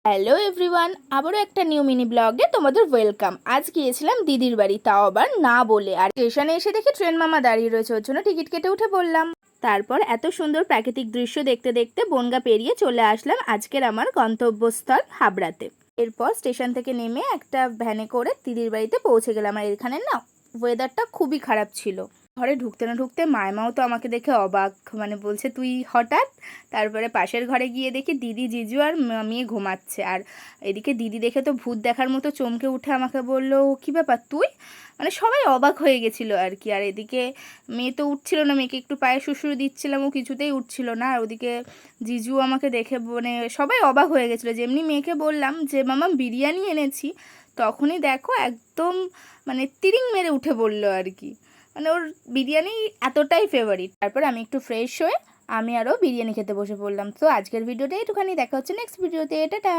Hello everyone, আবারও একটা new mini ব্লগে তোমাদের ওয়েলকাম। আজ গিয়েছিলাম দিদির বাড়ি, তাও আবার না বলে। আর স্টেশনে এসে দেখি ট্রেন মামা দাঁড়িয়ে রয়েছে, ওর জন্য টিকিট কেটে উঠে পড়লাম। তারপর এত সুন্দর প্রাকৃতিক দৃশ্য দেখতে দেখতে বনগা পেরিয়ে চলে আসলাম আজকের আমার গন্তব্যস্থল হাবড়াতে। এরপর স্টেশন থেকে নেমে একটা ভ্যানে করে দিদির বাড়িতে পৌঁছে গেলাম। আর এখানে না ওয়েদারটা খুবই খারাপ ছিল। ঘরে ঢুকতে না ঢুকতে মায়মাও তো আমাকে দেখে অবাক, মানে বলছে তুই হঠাৎ। তারপরে পাশের ঘরে গিয়ে দেখি দিদি, জিজু আর মেয়ে ঘুমাচ্ছে। আর এদিকে দিদি দেখে তো ভূত দেখার মতো চমকে উঠে আমাকে বললো, কী ব্যাপার তুই? মানে সবাই অবাক হয়ে গেছিলো আর কি। আর এদিকে মেয়ে তো উঠছিল না, মেয়েকে একটু পায়ে শুশুরে দিচ্ছিলাম, ও কিছুতেই উঠছিল না। আর ওদিকে জিজু আমাকে দেখে মানে সবাই অবাক হয়ে গেছিলো। যেমনি মেয়েকে বললাম যে মামা বিরিয়ানি এনেছি, তখনই দেখো একদম মানে তিরিং মেরে উঠে বললো আর কি। মানে ওর বিরিয়ানি এতটাই ফেভারিট। তারপর আমি একটু ফ্রেশ হয়ে আমি আরও বিরিয়ানি খেতে বসে পড়লাম। তো আজকের ভিডিওটা একটুখানি, দেখা হচ্ছে নেক্সট ভিডিওতে। টাটা।